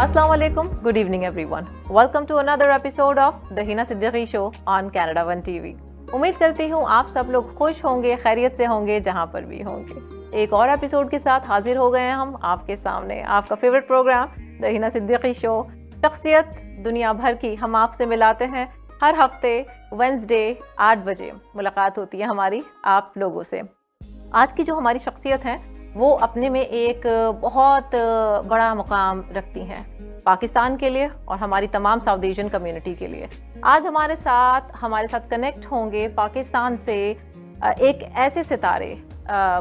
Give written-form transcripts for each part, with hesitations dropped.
Assalamu alaikum, good evening everyone. Welcome to another episode of The Hina Siddiqui Show on Canada One TV. उम्मीद करती हूँ आप सब लोग खुश होंगे, खैरियत से होंगे जहाँ पर भी होंगे। एक और एपिसोड के साथ हाजिर हो गए हैं हम आपके सामने। आपका favourite programme the Hina Siddiqui show, शख्सियत दुनिया भर की हम आपसे मिलाते हैं। हर हफ्ते वेंसडे 8 बजे मुलाकात होती है हमारी आप लोगों से। आज की जो हमारी शख्सियत है वो अपने में एक बहुत बड़ा मुकाम रखती हैं पाकिस्तान के लिए और हमारी तमाम साउथ एशियन कम्युनिटी के लिए। आज हमारे साथ कनेक्ट होंगे पाकिस्तान से एक ऐसे सितारे,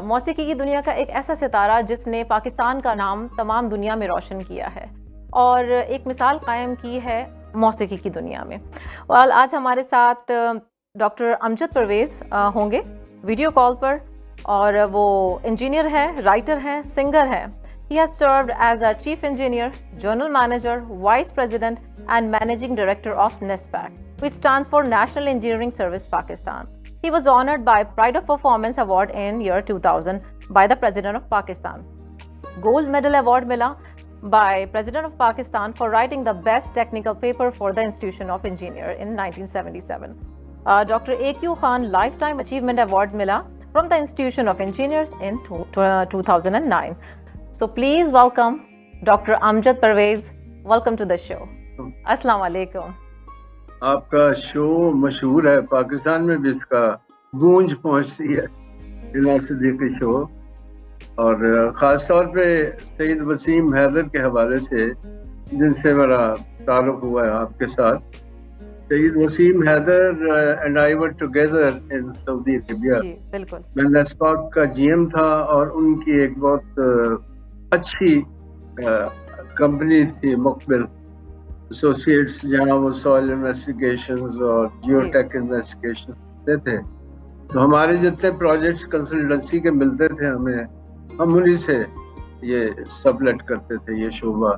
मौसीकी की दुनिया का एक ऐसा सितारा जिसने पाकिस्तान का नाम तमाम दुनिया में रोशन किया है और एक मिसाल कायम की है मौसीकी की दुनिया में। और आज हमारे साथ डॉक्टर अमजद परवेज़ होंगे वीडियो कॉल पर, और वो इंजीनियर है, राइटर हैं, सिंगर है। He has served as a chief engineer, general manager, vice president and managing director of NESPAC, which stands for National Engineering Service Pakistan. He was honored by Pride of Performance Award in year 2000 by the President of Pakistan. Gold Medal Award मिला by President of Pakistan for writing the best technical paper for the Institution of Engineer in 1977. Dr. A.Q. Khan Lifetime Achievement Award मिला from the Institution of Engineers in 2009. So please welcome Dr. Amjad Parvez. Welcome to the show. Assalamu alaikum. आपका show मशहूर है, पाकिस्तान में भी इसका गूंज पहुंचती है, हिना सिद्दीकी शो। और ख़ास तौर पे सईद वसीम हैदर के हवाले से जिनसे मेरा ताल्लुक़ हुआ है आपके साथ। Saeed Waseem Haider and I were together in Saudi Arabia. बिल्कुल। मैं नेस्पाक का जीएम था और उनकी एक बहुत अच्छी कंपनी थी मुकबिल एसोसिएट्स, जहाँ वो सॉइल इन्वेस्टिगेशंस और जियोटेक इन्वेस्टिगेशंस करते थे। तो हमारे जितने प्रोजेक्ट्स कंसल्टेंसी के मिलते थे हमें, हम उन्हीं से ये सबलेट करते थे ये शोबा।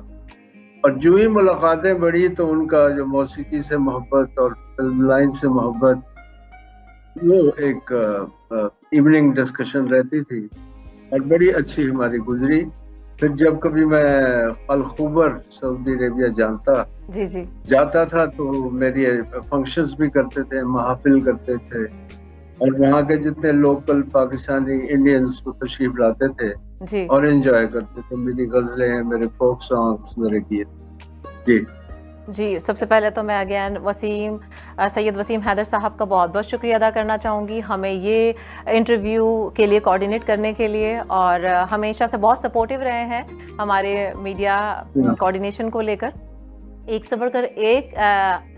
और जो ही मुलाकातें बढ़ी तो उनका जो मौसीकी से मोहब्बत और फिल्म लाइन से मोहब्बत, वो एक इवनिंग डिस्कशन रहती थी और बड़ी अच्छी हमारी गुजरी। फिर जब कभी मैं अल-खुबर सऊदी अरेबिया जाता था तो मेरी फंक्शंस भी करते थे, महफिल करते थे और वहाँ के जितने लोकल पाकिस्तानी इंडियंस को तशरीफ लाते थे और एंजॉय करते थे। मेरी गजलें, मेरे फोक सॉन्ग्स, मेरे गीत। जी, सबसे पहले तो मैं अगेन सैयद वसीम हैदर साहब का बहुत बहुत शुक्रिया अदा करना चाहूँगी हमें ये इंटरव्यू के लिए कोऑर्डिनेट करने के लिए, और हमेशा से बहुत सपोर्टिव रहे हैं हमारे मीडिया कोऑर्डिनेशन को लेकर। एक से बढ़कर एक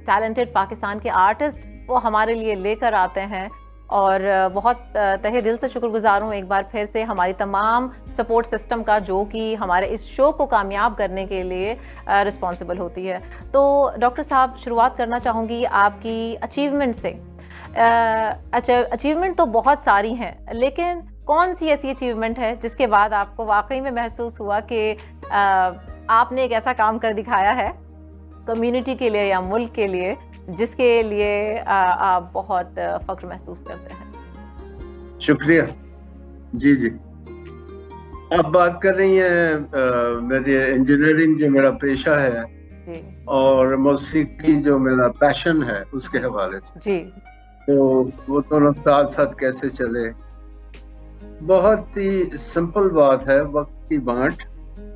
टैलेंटेड पाकिस्तान के आर्टिस्ट वो हमारे लिए लेकर आते हैं और बहुत तहे दिल से शुक्रगुजार हूँ एक बार फिर से हमारी तमाम सपोर्ट सिस्टम का, जो कि हमारे इस शो को कामयाब करने के लिए रिस्पॉन्सिबल होती है। तो डॉक्टर साहब, शुरुआत करना चाहूँगी आपकी अचीवमेंट से। अच्छा, अचीवमेंट तो बहुत सारी हैं, लेकिन कौन सी ऐसी अचीवमेंट है जिसके बाद आपको वाकई में महसूस हुआ कि आपने एक ऐसा काम कर दिखाया है कम्युनिटी के लिए या मुल्क के लिए जिसके लिए आप बहुत फख्र महसूस करते हैं? शुक्रिया। जी, आप बात कर रही हैं मेरी इंजीनियरिंग जो मेरा पेशा है जी, और मौसीकी जो मेरा पैशन है उसके हवाले से जी। तो वो दोनों साथ साथ कैसे चले। बहुत ही सिंपल बात है, वक्त की बांट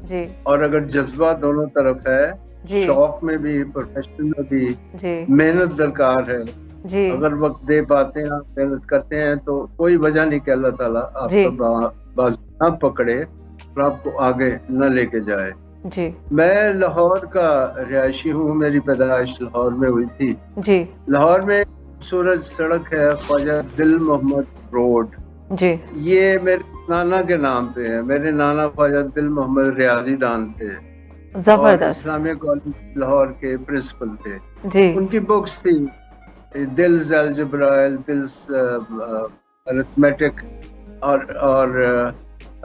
जी। और अगर जज्बा दोनों तरफ है, शौक में भी प्रोफेशन में भी मेहनत दरकार है जी। अगर वक्त दे पाते हैं, मेहनत करते हैं तो कोई वजह नहीं कि अल्लाह ताला आपको बाजू ना पकड़े और आपको आगे न लेके जाए जी। मैं लाहौर का रिहायशी हूँ, मेरी पैदाइश लाहौर में हुई थी जी। लाहौर में सूरज सड़क है, ख्वाजा दिल मोहम्मद रोड जी। ये मेरे नाना के नाम पे है। मेरे नाना ख्वाजा दिल मोहम्मद रियाजी दान थे, जबरदस्त, इस्लामिक कॉलेज लाहौर के प्रिंसिपल थे जी। उनकी बुक्स थी दिल्स अलजब्राइल, दिल्स अरिथमेटिक और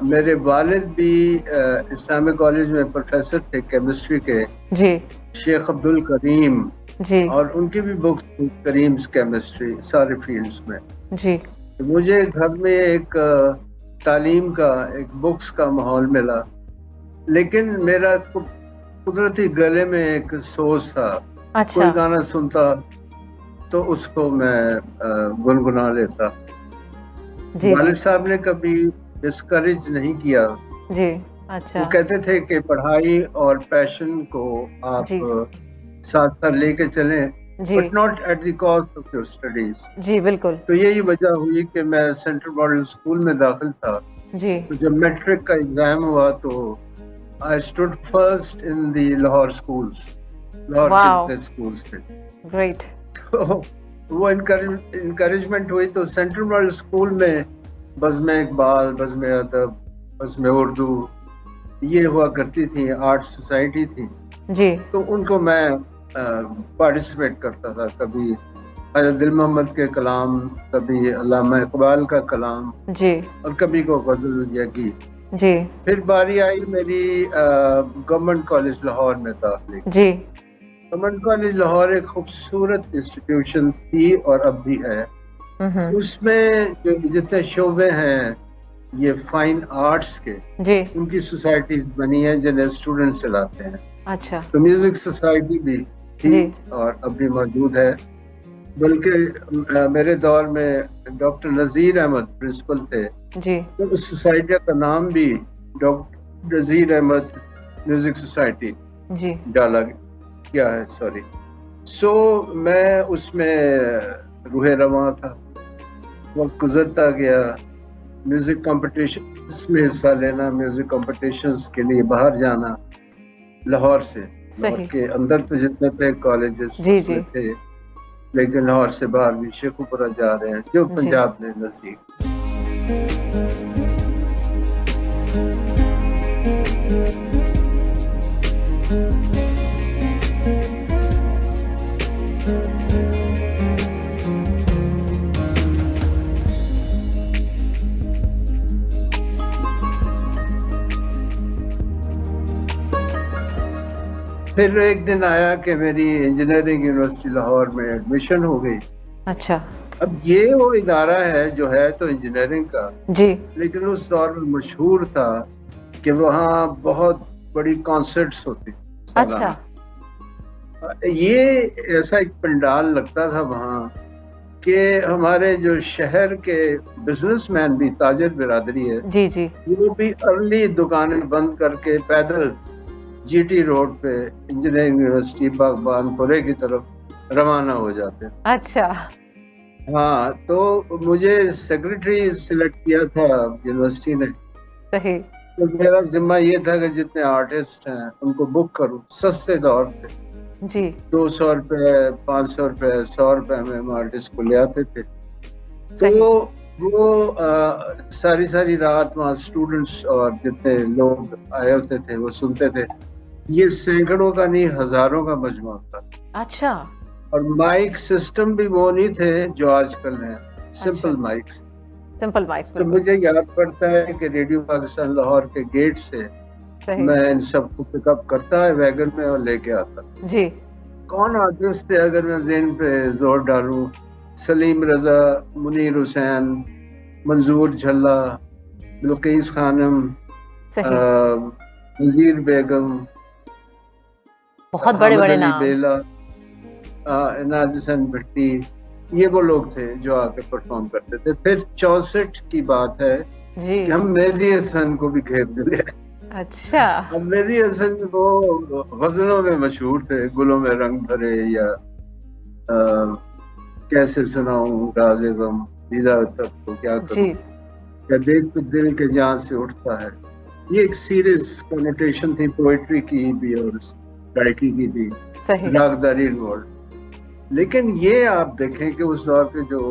मेरे वालिद भी इस्लामिक कॉलेज में प्रोफेसर थे केमिस्ट्री के जी, शेख अब्दुल करीम जी। और उनकी भी बुक्स थी करीम्स केमिस्ट्री सारे फील्ड्स में जी। मुझे घर में एक तालीम का, एक बुक्स का माहौल मिला, लेकिन मेरा कुदरती गले में एक सोच था। कोई अच्छा गाना सुनता तो उसको मैं गुनगुना लेता। जी जी वालिद साहब ने कभी डिस्करेज नहीं किया। जी। वो अच्छा कहते थे कि पढ़ाई और पैशन को आप जी साथ साथ लेके चलें, जी but not at the cost of your studies. जी बिल्कुल तो यही वजह हुई कि मैं सेंट्रल मॉडल स्कूल में दाखिल था। जी। तो जब मैट्रिक का एग्जाम हुआ तो I stood first in the Lahore schools. Lahore के वाओ जितने स्कूल्स थे, ग्रेट। तो वो इनकरेजमेंट हुई। तो सेंट्रल मॉडल स्कूल में बज़्म इकबाल, बज़्म अदब, बज़्म उर्दू ये हुआ करती थी, आर्ट सोसाइटी थी। जी तो उनको मैं पार्टिसिपेट करता था। कभी हज़रत दिल मोहम्मद के कलाम, कभी अल्लामा इकबाल का कलाम, जी और कभी को गज़ल या गीत। जी फिर बारी आई मेरी गवर्नमेंट कॉलेज लाहौर में दाखिले की। जी। गवर्नमेंट कॉलेज लाहौर एक खूबसूरत इंस्टीट्यूशन थी और अब भी है। हम्म। उसमें जो जितने शोबे हैं ये फाइन आर्ट्स के, जी उनकी सोसाइटीज बनी है जिन्हें स्टूडेंट चलाते हैं। अच्छा तो म्यूजिक सोसाइटी भी थी जी और अब भी मौजूद है। बल्कि मेरे दौर में डॉक्टर नज़ीर अहमद प्रिंसिपल थे, जी तो उस सोसाइटी का नाम भी डॉक्टर नज़ीर अहमद म्यूजिक सोसाइटी जी डाला गया है। सॉरी। सो मैं उसमें रूहे रवां था। वक्त गुजरता गया, म्यूजिक कंपटीशंस में हिस्सा लेना, म्यूजिक कंपटीशंस के लिए बाहर जाना लाहौर से। लाहौर सही के अंदर तो जितने थे कॉलेजेस जी उसमें जी थे, लेकिन लाहौर से बाहर भी शेखुपुरा जा रहे हैं जो जी पंजाब में नजदीक। फिर एक दिन आया कि मेरी इंजीनियरिंग यूनिवर्सिटी लाहौर में एडमिशन हो गई। अच्छा अब ये वो इदारा है जो है तो इंजीनियरिंग का, जी लेकिन उस दौर में मशहूर था कि वहाँ बहुत बड़ी कॉन्सर्ट्स होती थी अच्छा सालाना। ये ऐसा एक पंडाल लगता था वहाँ कि हमारे जो शहर के बिजनेसमैन भी, ताजिर बिरादरी है, जी जी वो भी अर्ली दुकानें बंद करके पैदल जीटी रोड पे इंजीनियरिंग यूनिवर्सिटी बागबानपुरे की तरफ रवाना हो जाते। अच्छा हाँ, तो मुझे सेक्रेटरी सिलेक्ट किया था यूनिवर्सिटी ने। सही तो मेरा जिम्मा ये था कि जितने आर्टिस्ट हैं उनको बुक करूं सस्ते दौर पे। जी 200 रुपए, 500 रुपए, 100 रुपए में हम आर्टिस्ट को ले आते थे। सही तो वो सारी सारी रात वहाँ स्टूडेंट्स और जितने लोग आए होते थे वो सुनते थे। ये सैकड़ों का नहीं, हजारों का मजमा था। अच्छा और माइक सिस्टम भी वो नहीं थे जो आजकल हैं, सिंपल माइक्स। सिंपल माइक्स तो मुझे याद पड़ता है कि रेडियो पाकिस्तान लाहौर के गेट से सही मैं इन सबको पिकअप करता है वैगन में और लेके आता। जी कौन आर्टिस्ट थे अगर मैं ज़हन पे जोर डालूं? सलीम रजा, मुनीर हुसैन, मंजूर झल्ला, बिल्किस खानम, सही नज़ीर बेगम, बहुत बड़े हामिद बड़े अली नाम बेला, इनाज हुसैन भट्टी, ये वो लोग थे जो आके परफॉर्म करते थे। फिर 64 की बात है जी कि हम मेहदी हसन को भी घेर दिए। अच्छा अब मेहदी हसन वो गजलों में मशहूर थे, गुलों में रंग भरे, या कैसे सुनाऊं राज़े गम, दीदा तक को क्या जी करूं, या देख तो दिल के जान से उठता है। ये एक सीरियस कॉनोटेशन थी पोएट्री की भी और गायकी की भी, सही रागदारी इन्वॉल्व। लेकिन ये आप देखें कि उस दौर के जो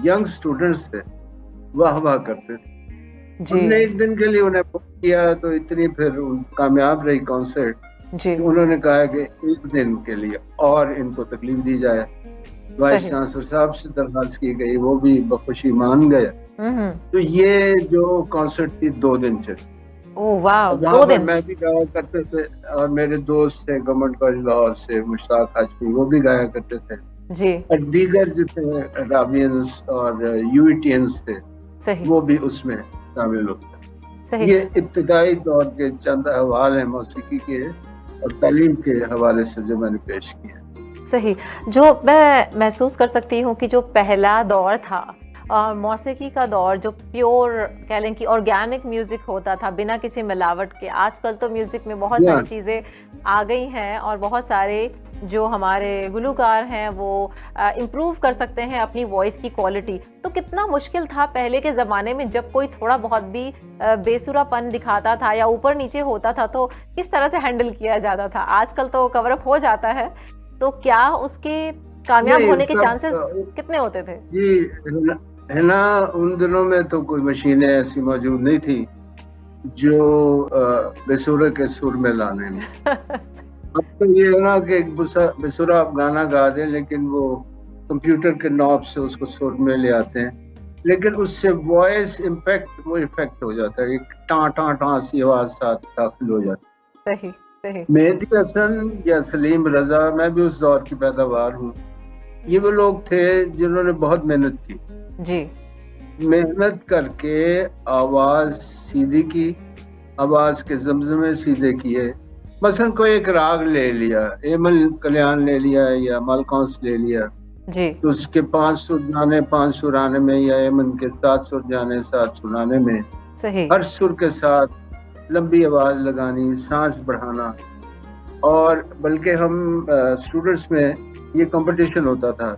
यंग स्टूडेंट्स थे वाह वाह करते थे। जी हमने एक दिन के लिए उन्हें बुक किया तो इतनी फिर कामयाब रही कॉन्सर्ट, जी उन्होंने कहा कि एक दिन के लिए और इनको तकलीफ दी जाए। वाइस सही चांसलर साहब से दरखास्त की गई, वो भी बखुशी मान गए। हम्म। तो ये जो कॉन्सर्ट थी 2 दिन चली। ओह वाह वहाँ 2 पर दिन मैं भी गाया करते थे और मेरे दोस्त थे गवर्नमेंट कॉलेज लाहौर से, मुश्ताक हाशमी, वो भी गाया करते थे, जी और दीगर जितने राबियंस और यूईटियंस थे सही वो भी उसमें शामिल होते। सही ये इब्तदाई दौर के चंद अहवाल हैं मौसीकी के और तालीम के हवाले से जो मैंने पेश किया। सही। जो मैं महसूस कर सकती हूँ कि जो पहला दौर था मौसीकी का दौर, जो प्योर कह लें कि ऑर्गेनिक म्यूज़िक होता था बिना किसी मिलावट के। आजकल तो म्यूज़िक में बहुत सारी चीज़ें आ गई हैं और बहुत सारे जो हमारे गुलूकार हैं वो इम्प्रूव कर सकते हैं अपनी वॉइस की क्वालिटी। तो कितना मुश्किल था पहले के ज़माने में जब कोई थोड़ा बहुत भी बेसुरापन दिखाता था या ऊपर नीचे होता था तो किस तरह से हैंडल किया जाता था? आजकल तो कवर अप हो जाता है, तो क्या उसके कामयाब होने के चांसेस कितने होते थे? जी है ना, उन दिनों में तो कोई मशीनें ऐसी मौजूद नहीं थी जो बेसुरे के सुर में लाने में। अब तो ये है ना कि एक बेसुरा आप गाना गा दें लेकिन वो कंप्यूटर के नॉब से उसको सुर में ले आते हैं, लेकिन उससे वॉइस इम्पैक्ट वो इफेक्ट हो जाता है, एक टाँ सी आवाज साथ दाखिल हो जाती है। सही सही। मेहदी हसन या सलीम रजा, मैं भी उस दौर की पैदावार हूँ। ये वो लोग थे जिन्होंने बहुत मेहनत की जी। मेहनत करके आवाज सीधी की, आवाज के जमजमे सीधे किए। मसलन कोई एक राग ले लिया, एमल कल्याण ले लिया या मालकौंस ले लिया जी, तो उसके 5 सुर जाने 5 सुर आने में, या एमन के 7 सुर जाने 7 सुर आने में, सही। हर सुर के साथ लंबी आवाज लगानी, सांस बढ़ाना। और बल्कि हम स्टूडेंट्स में ये कंपटीशन होता था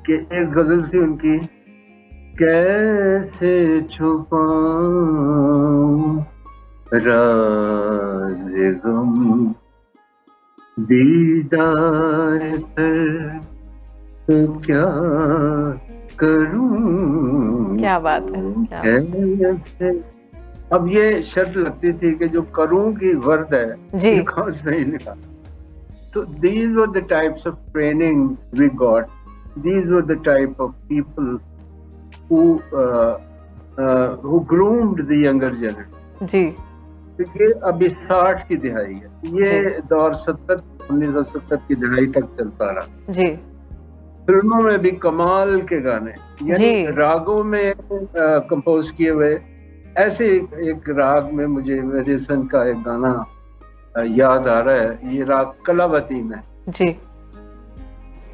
कि एक गजल थी उनकी, कैसे छुपाऊं राज़ गम दीदार पर, तो क्या करूं। क्या बात है, कैसे। अब ये शर्त लगती थी कि जो करूं की वर्द है जी। ये कौन से नहीं लिखा। So these were the types of training we got. These were the type of people who groomed the younger generation. जी। ये अभी 60 की दिहाई है, ये दौर 1970 की दिहाई तक चलता रहा जी। फिल्मों में भी कमाल के गाने, यानी रागों में कंपोज किए हुए। ऐसे एक राग में मुझे मेडिसन का एक गाना याद आ रहा है, ये राग कलावती में जी।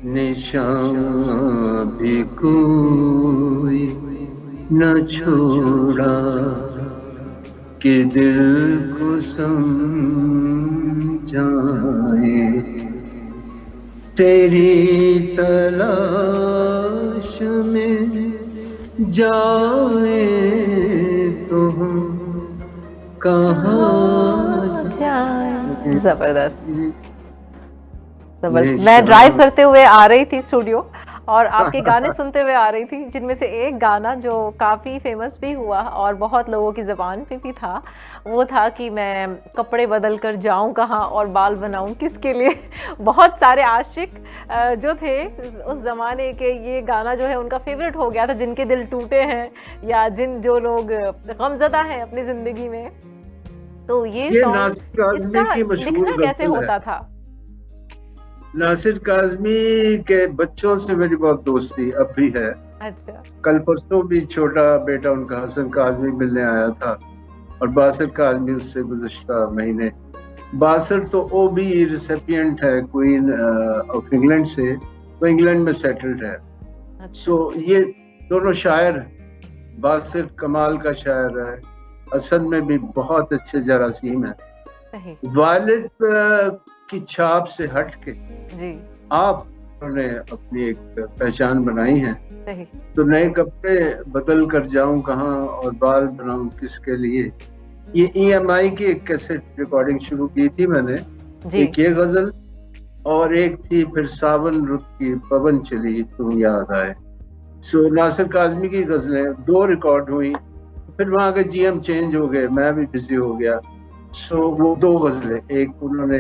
निशान भी कोई न छोड़ा कि दिल को समझाए, तेरी तलाश में जाए तो हम कहाँ जाए। जबरदस्त जबरदस्त। मैं ड्राइव करते हुए आ रही थी स्टूडियो और आपके गाने सुनते हुए आ रही थी, जिनमें से एक गाना जो काफ़ी फेमस भी हुआ और बहुत लोगों की ज़बान पे भी था, वो था कि मैं कपड़े बदल कर जाऊं कहाँ और बाल बनाऊं किसके लिए। बहुत सारे आशिक जो थे उस ज़माने के, ये गाना जो है उनका फेवरेट हो गया था, जिनके दिल टूटे हैं या जो लोग गमज़दा हैं अपनी ज़िंदगी में। तो ये सॉन्ग लिखना कैसे होता था? नासिर काज़मी के बच्चों से मेरी बहुत दोस्ती अब भी है। अच्छा। कल परसों भी छोटा बेटा उनका हसन काज़मी मिलने आया था और बासिर काज़मी उससे गुज़श्ता महीने। बासिर तो ओबी रिसिपिएंट है क्वीन ऑफ इंग्लैंड से, वो इंग्लैंड में सेटल्ड है। सो ये दोनों शायर, बासिर कमाल का शायर है, हसन में भी बहुत अच्छे जरासीम है। वालिद की छाप से हट के जी आपने अपनी एक पहचान बनाई है। तो नए कपड़े बदल कर जाऊं कहाँ और बाल बनाऊं किसके लिए, ये EMI की एक कैसेट रिकॉर्डिंग शुरू की थी मैंने। एक ये गजल और एक थी फिर सावन रुत की पवन चली तुम याद आए। सो नासिर काज़मी की गजलें 2 रिकॉर्ड हुई, फिर वहाँ के GM चेंज हो गए, मैं भी बिजी हो गया। सो वो 2 गजलें एक उन्होंने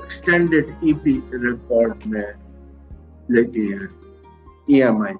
एक्सटेंडेड EP रिकॉर्ड में लेके EMI